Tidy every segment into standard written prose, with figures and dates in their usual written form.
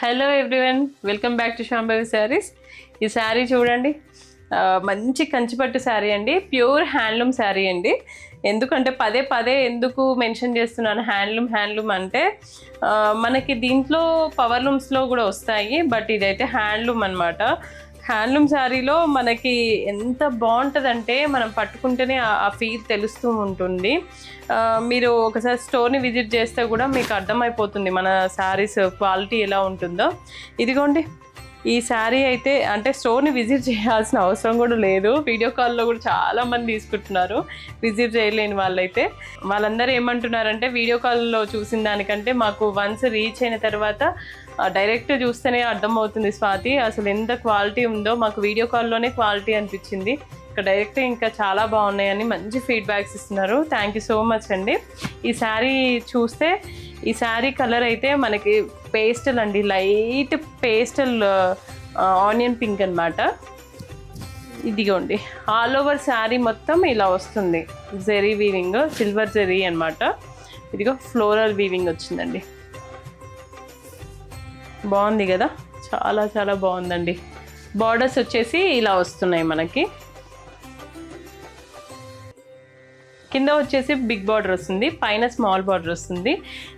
Hello everyone, welcome back to Shambhavi saris. ఈ శారీ చూడండి, మంచి కంచిపట్టు శారీ అండి, ప్యూర్ హ్యాండ్లూమ్ శారీ అండి. ఎందుకంటే పదే పదే ఎందుకు మెన్షన్ చేస్తున్నాను హ్యాండ్లూమ్ అంటే మనకి దీంట్లో పవర్ లూమ్స్లో కూడా వస్తాయి, బట్ ఇదైతే హ్యాండ్లూమ్ అనమాట. హ్యాండ్లూమ్ శారీలో మనకి ఎంత బాగుంటుందంటే మనం పట్టుకుంటేనే ఆ ఫీల్ తెలుస్తూ ఉంటుంది. మీరు ఒకసారి స్టోర్ని విజిట్ చేస్తే కూడా మీకు అర్థమైపోతుంది మన శారీస్ క్వాలిటీ ఎలా ఉంటుందో. ఇదిగోండి, ఈ శారీ అయితే అంటే స్టోర్ని విజిట్ చేయాల్సిన అవసరం కూడా లేదు. వీడియో కాల్లో కూడా చాలామంది తీసుకుంటున్నారు విజిట్ చేయలేని వాళ్ళైతే. వాళ్ళందరూ ఏమంటున్నారంటే వీడియో కాల్లో చూసిన దానికంటే మాకు వన్స్ రీచ్ అయిన తర్వాత డైరెక్ట్ చూస్తేనే అర్థమవుతుంది స్వాతి, అసలు ఎంత క్వాలిటీ ఉందో. మాకు వీడియో కాల్లోనే క్వాలిటీ అనిపించింది, ఇక్కడ డైరెక్ట్ ఇంకా చాలా బాగున్నాయని మంచి ఫీడ్బ్యాక్స్ ఇస్తున్నారు. థ్యాంక్ యూ సో మచ్ అండి. ఈ శారీ చూస్తే ఈ శారీ కలర్ అయితే మనకి పేస్టల్ అండి, లైట్ పేస్టల్ ఆనియన్ పింక్ అనమాట. ఇదిగోండి, ఆల్ ఓవర్ శారీ మొత్తం ఇలా వస్తుంది, జెరీ వీవింగ్, సిల్వర్ జెరీ అనమాట. ఇదిగో ఫ్లోరల్ వీవింగ్ వచ్చిందండి, బాగుంది కదా, చాలా చాలా బాగుందండి. బార్డర్స్ వచ్చేసి ఇలా వస్తున్నాయి మనకి, కింద వచ్చేసి బిగ్ బార్డర్ వస్తుంది, పైన స్మాల్ బార్డర్ వస్తుంది.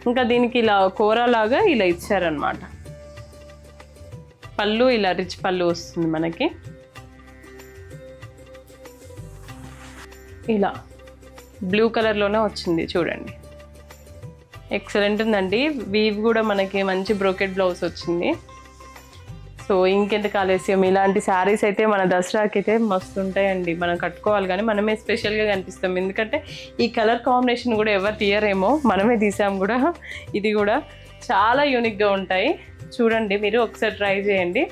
ఇంకా దీనికి ఇలా కూరలాగా ఇలా ఇచ్చారనమాట. పళ్ళు ఇలా రిచ్ పళ్ళు వస్తుంది మనకి, ఇలా బ్లూ కలర్లోనే వచ్చింది చూడండి, ఎక్సలెంట్ ఉందండి. వీవ్ కూడా మనకి మంచి బ్రోకెట్ బ్లౌజ్ వచ్చింది. సో ఇంకెందుకు ఆలస్యం, ఇలాంటి శారీస్ అయితే మన దసరాకి అయితే మస్తు ఉంటాయండి. మనం కట్టుకోవాలి కానీ మనమే స్పెషల్గా కనిపిస్తాం, ఎందుకంటే ఈ కలర్ కాంబినేషన్ కూడా ఎవరు తీయరేమో, మనమే తీసాం కూడా. ఇది కూడా చాలా యూనిక్గా ఉంటాయి. చూడండి, మీరు ఒకసారి ట్రై చేయండి.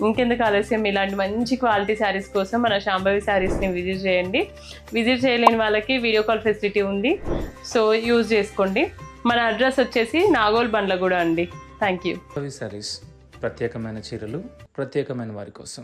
ఇంకెందుకు ఆలస్యం, ఇలాంటి మంచి క్వాలిటీ శారీస్ కోసం మన శాంభవి శారీస్ని విజిట్ చేయండి. విజిట్ చేయలేని వాళ్ళకి వీడియో కాల్ ఫెసిలిటీ ఉంది, సో యూజ్ చేసుకోండి. మన అడ్రస్ వచ్చేసి నాగోల్ బండ్లగూడ అండి. Thank you. శారీస్ ప్రత్యేకమైన చీరలు ప్రత్యేకమైన వారి కోసం.